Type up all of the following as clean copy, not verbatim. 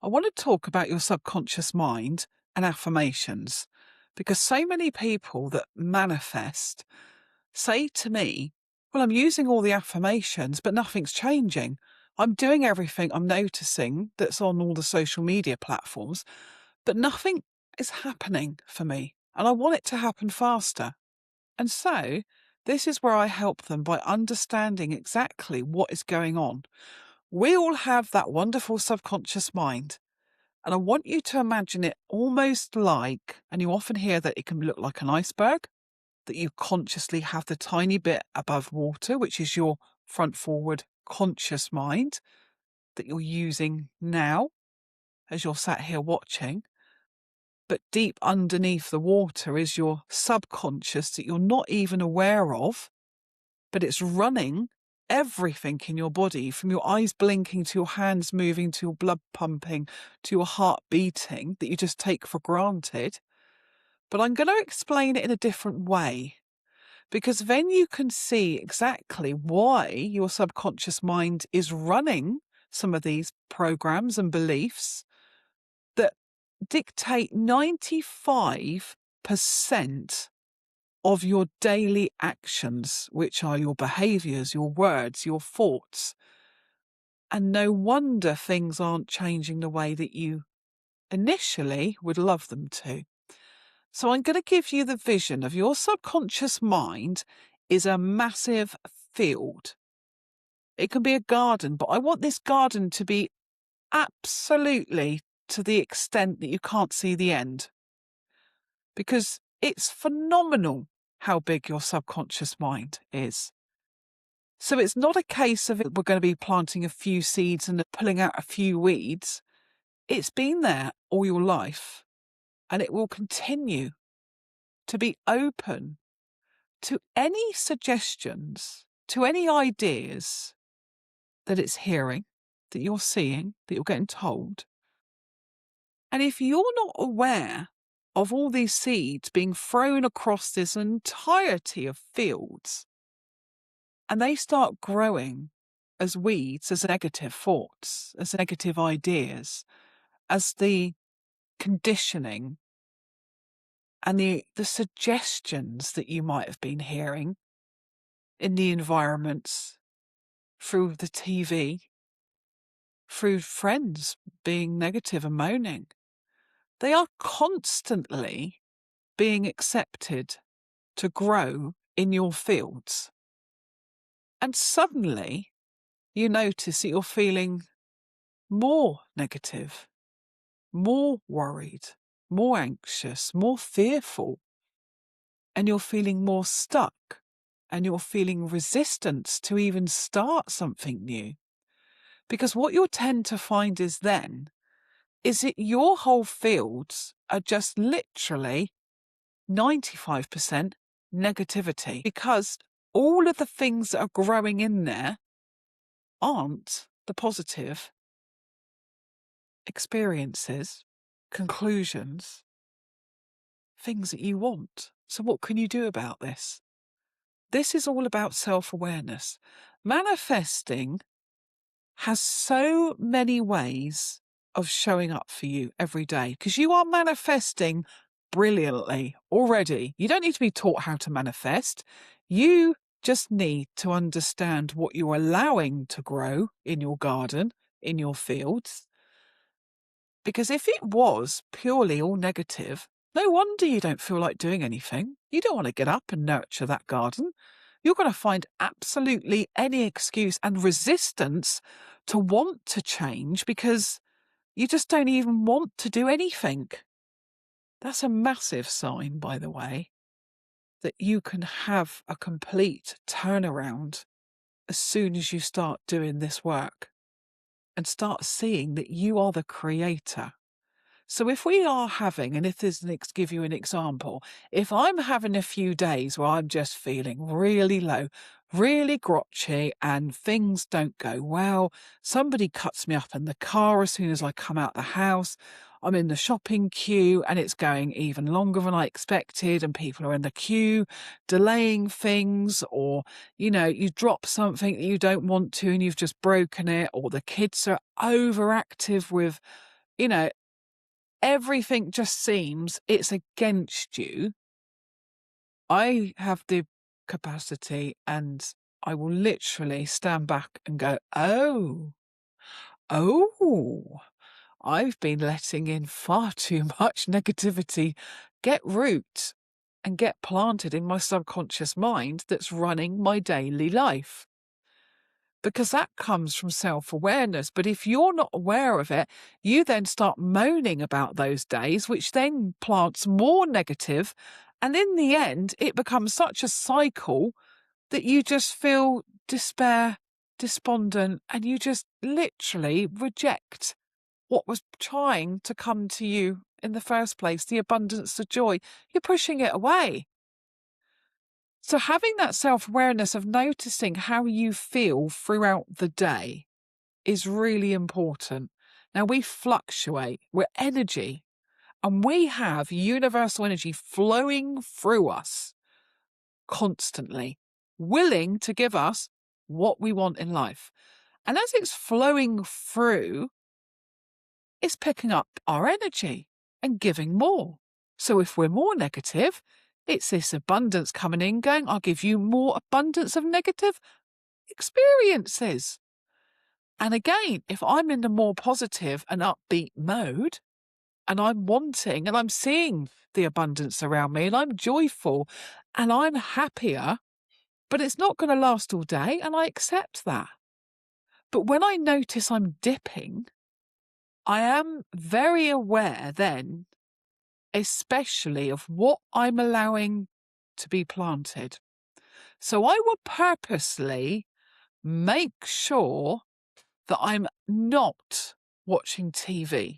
I want to talk about your subconscious mind and affirmations because so many people that manifest say to me, well, I'm using all the affirmations, but nothing's changing. I'm doing everything I'm noticing that's on all the social media platforms, but nothing is happening for me. And I want it to happen faster. And so this is where I help them by understanding exactly what is going on. We all have that wonderful subconscious mind. And I want you to imagine it almost like, and you often hear that it can look like an iceberg, that you consciously have the tiny bit above water, which is your front forward conscious mind that you're using now as you're sat here watching. But deep underneath the water is your subconscious that you're not even aware of, but it's running everything in your body, from your eyes blinking to your hands moving to your blood pumping to your heart beating, that you just take for granted. But I'm going to explain it in a different way, because then you can see exactly why your subconscious mind is running some of these programs and beliefs that dictate 95% of your daily actions, which are your behaviors, your words, your thoughts. And no wonder things aren't changing the way that you initially would love them to. So I'm going to give you the vision of your subconscious mind is a massive field. It can be a garden, but I want this garden to be absolutely to the extent that you can't see the end. Because it's phenomenal how big your subconscious mind is. So it's not a case of we're going to be planting a few seeds and pulling out a few weeds. It's been there all your life, and it will continue to be open to any suggestions, to any ideas that it's hearing, that you're seeing, that you're getting told. And if you're not aware of all these seeds being thrown across this entirety of fields, and they start growing as weeds, as negative thoughts, as negative ideas, as the conditioning and the suggestions that you might have been hearing in the environments, through the TV, through friends being negative and moaning. They are constantly being accepted to grow in your fields. And suddenly you notice that you're feeling more negative, more worried, more anxious, more fearful, and you're feeling more stuck, and you're feeling resistance to even start something new. Because what you'll tend to find is that your whole fields are just literally 95% negativity, because all of the things that are growing in there aren't the positive experiences, conclusions, things that you want. So what can you do about this? This is all about self-awareness. Manifesting has so many ways of showing up for you every day, because you are manifesting brilliantly already. You don't need to be taught how to manifest. You just need to understand what you're allowing to grow in your garden, in your fields. Because if it was purely all negative, no wonder you don't feel like doing anything. You don't want to get up and nurture that garden. You're going to find absolutely any excuse and resistance to want to change, because you just don't even want to do anything. That's a massive sign, by the way, that you can have a complete turnaround as soon as you start doing this work and start seeing that you are the creator. So if we are having, and if there's give you an example, if I'm having a few days where I'm just feeling really low, really grouchy, and things don't go well, somebody cuts me up in the car as soon as I come out the house, I'm in the shopping queue and it's going even longer than I expected, and people are in the queue delaying things, or, you drop something that you don't want to and you've just broken it, or the kids are overactive with you know, everything just seems it's against you, I have the capacity and I will literally stand back and go, oh, I've been letting in far too much negativity get root and get planted in my subconscious mind that's running my daily life. Because that comes from self-awareness. But if you're not aware of it, you then start moaning about those days, which then plants more negative. And in the end, it becomes such a cycle that you just feel despair, despondent, and you just literally reject what was trying to come to you in the first place, the abundance of joy. You're pushing it away. So having that self-awareness of noticing how you feel throughout the day is really important. Now, we fluctuate, we're energy, and we have universal energy flowing through us constantly, willing to give us what we want in life. And as it's flowing through, it's picking up our energy and giving more. So if we're more negative, it's this abundance coming in going, I'll give you more abundance of negative experiences. And again, if I'm in the more positive and upbeat mode, and I'm wanting and I'm seeing the abundance around me and I'm joyful and I'm happier, but it's not going to last all day, and I accept that. But when I notice I'm dipping, I am very aware then, especially of what I'm allowing to be planted. So I will purposely make sure that I'm not watching TV.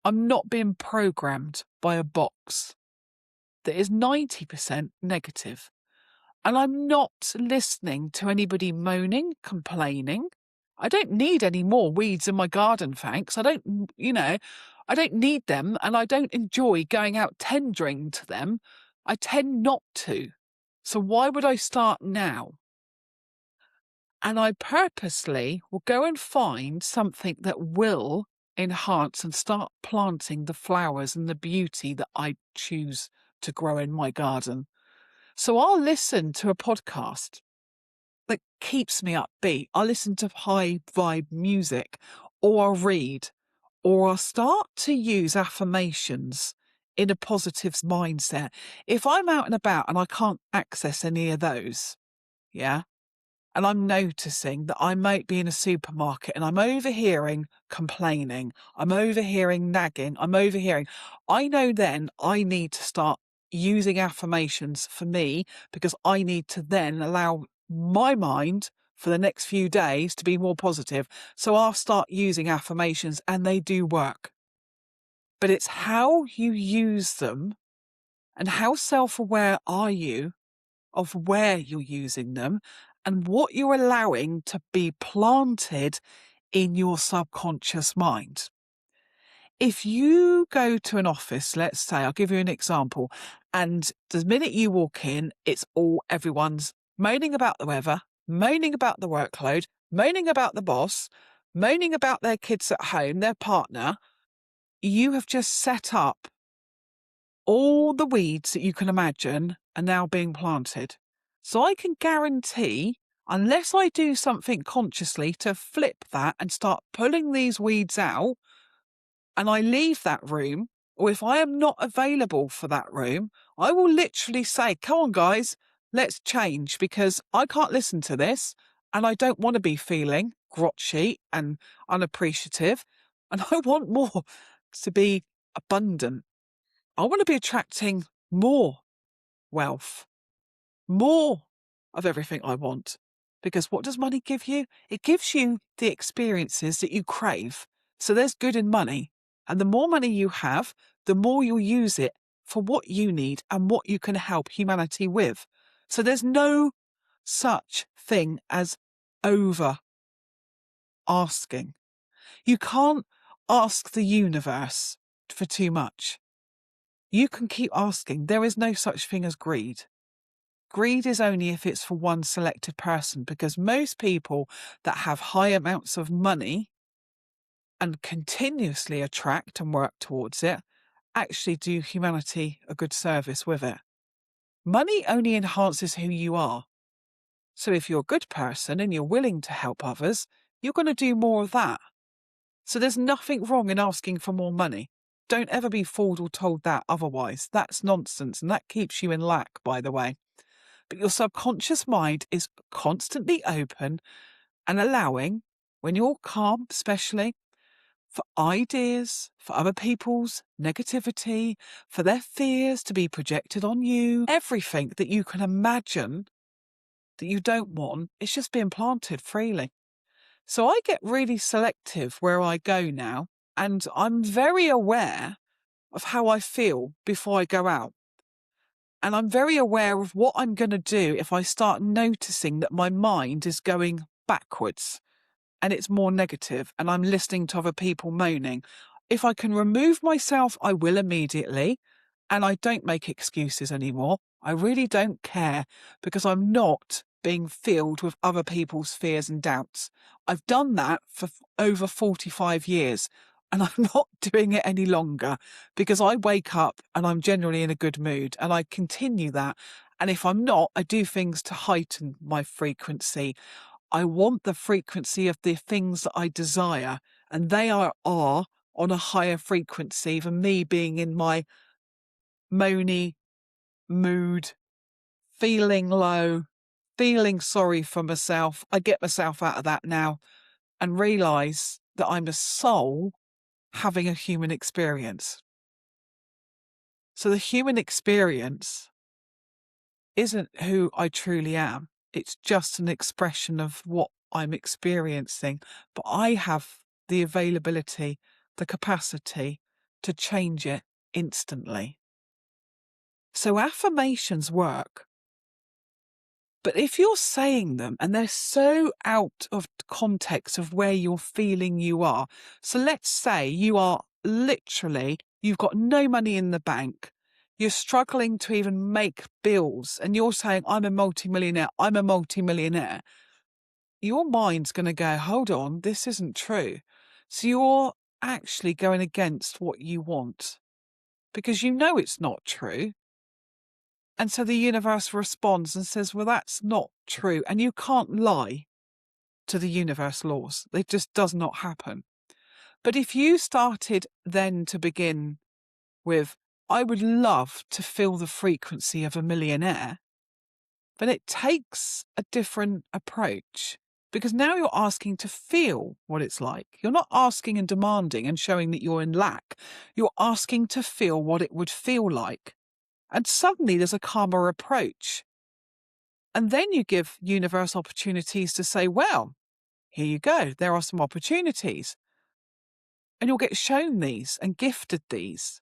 I'm not being programmed by a box that is 90% negative. And I'm not listening to anybody moaning, complaining. I don't need any more weeds in my garden, thanks. I don't need them, and I don't enjoy going out tendering to them. I tend not to. So why would I start now? And I purposely will go and find something that will enhance and start planting the flowers and the beauty that I choose to grow in my garden. So I'll listen to a podcast that keeps me upbeat. I'll listen to high vibe music, or I'll read, or I'll start to use affirmations in a positive mindset. If I'm out and about and I can't access any of those, yeah, and I'm noticing that I might be in a supermarket and I'm overhearing complaining, I'm overhearing nagging, I know then I need to start using affirmations for me, because I need to then allow my mind for the next few days to be more positive. So I'll start using affirmations, and they do work. But it's how you use them and how self-aware are you of where you're using them and what you're allowing to be planted in your subconscious mind. If you go to an office, let's say, I'll give you an example, and the minute you walk in, it's everyone's moaning about the weather, moaning about the workload, moaning about the boss, moaning about their kids at home, their partner, you have just set up all the weeds that you can imagine are now being planted. So I can guarantee, unless I do something consciously to flip that and start pulling these weeds out, and I leave that room, or if I am not available for that room, I will literally say, come on, guys, let's change, because I can't listen to this, and I don't want to be feeling grouchy and unappreciative, and I want more to be abundant. I want to be attracting more wealth, more of everything I want. Because what does money give you? It gives you the experiences that you crave. So there's good in money. And the more money you have, the more you'll use it for what you need and what you can help humanity with. So there's no such thing as over asking. You can't ask the universe for too much. You can keep asking. There is no such thing as greed. Greed is only if it's for one selected person, because most people that have high amounts of money and continuously attract and work towards it, actually do humanity a good service with it. Money only enhances who you are. So if you're a good person and you're willing to help others, you're going to do more of that. So there's nothing wrong in asking for more money. Don't ever be fooled or told that otherwise. That's nonsense, and that keeps you in lack, by the way. But your subconscious mind is constantly open and allowing, when you're calm especially, for ideas, for other people's negativity, for their fears to be projected on you. Everything that you can imagine that you don't want, it's just being planted freely. So I get really selective where I go now, and I'm very aware of how I feel before I go out. And I'm very aware of what I'm going to do if I start noticing that my mind is going backwards and it's more negative and I'm listening to other people moaning. If I can remove myself, I will immediately. And I don't make excuses anymore. I really don't care, because I'm not being filled with other people's fears and doubts. I've done that for over 45 years and I'm not doing it any longer, because I wake up and I'm generally in a good mood and I continue that. And if I'm not, I do things to heighten my frequency. I want the frequency of the things that I desire, and they are on a higher frequency than me being in my moany mood, feeling low, feeling sorry for myself. I get myself out of that now and realise that I'm a soul having a human experience. So the human experience isn't who I truly am. It's just an expression of what I'm experiencing. But I have the availability, the capacity to change it instantly. So affirmations work. But if you're saying them and they're so out of context of where you're feeling you are, so let's say you are literally, you've got no money in the bank, you're struggling to even make bills, and you're saying, I'm a multimillionaire, I'm a multimillionaire. Your mind's going to go, hold on, this isn't true. So you're actually going against what you want, because you know it's not true. And so the universe responds and says, well, that's not true. And you can't lie to the universe laws. It just does not happen. But if you started then to begin with, I would love to feel the frequency of a millionaire, then it takes a different approach, because now you're asking to feel what it's like. You're not asking and demanding and showing that you're in lack. You're asking to feel what it would feel like. And suddenly there's a calmer approach. And then you give universe opportunities to say, well, here you go. There are some opportunities. And you'll get shown these and gifted these.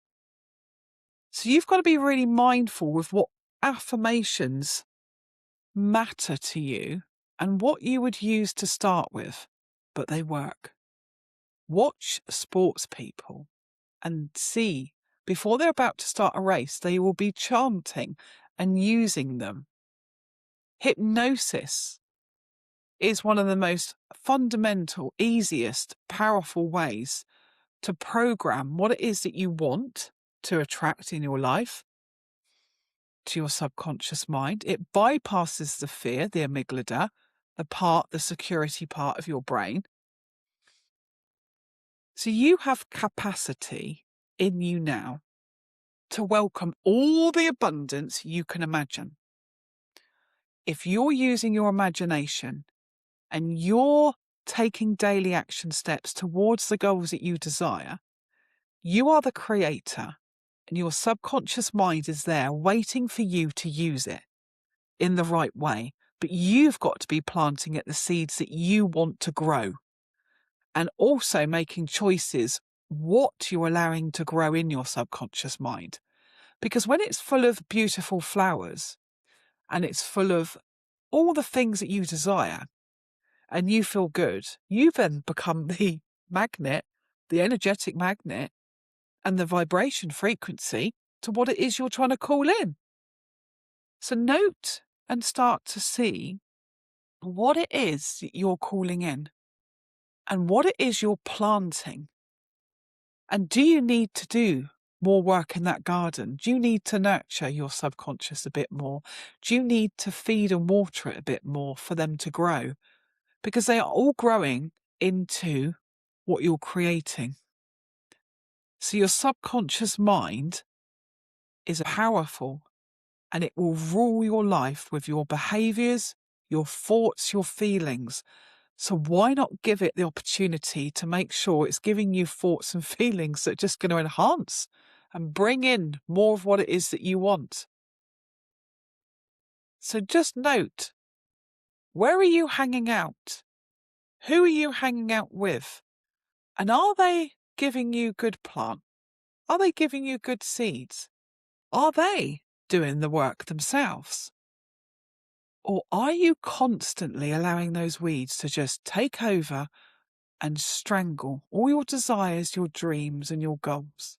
So you've got to be really mindful with what affirmations matter to you and what you would use to start with. But they work. Watch sports people and see, before they're about to start a race, they will be chanting and using them. Hypnosis is one of the most fundamental, easiest, powerful ways to program what it is that you want to attract in your life to your subconscious mind. It bypasses the fear, the amygdala, the security part of your brain. So you have capacity in you now to welcome all the abundance you can imagine. If you're using your imagination and you're taking daily action steps towards the goals that you desire, you are the creator, and your subconscious mind is there waiting for you to use it in the right way. But you've got to be planting at the seeds that you want to grow, and also making choices what you're allowing to grow in your subconscious mind. Because when it's full of beautiful flowers and it's full of all the things that you desire and you feel good, you then become the magnet, the energetic magnet, and the vibration frequency to what it is you're trying to call in. So note and start to see what it is that you're calling in. and what it is you're planting. And do you need to do more work in that garden? Do you need to nurture your subconscious a bit more? Do you need to feed and water it a bit more for them to grow? Because they are all growing into what you're creating. So your subconscious mind is powerful, and it will rule your life with your behaviors, your thoughts, your feelings. So why not give it the opportunity to make sure it's giving you thoughts and feelings that are just going to enhance and bring in more of what it is that you want? So just note, where are you hanging out? Who are you hanging out with? And are they giving you good plant? Are they giving you good seeds? Are they doing the work themselves? Or are you constantly allowing those weeds to just take over and strangle all your desires, your dreams, and your goals?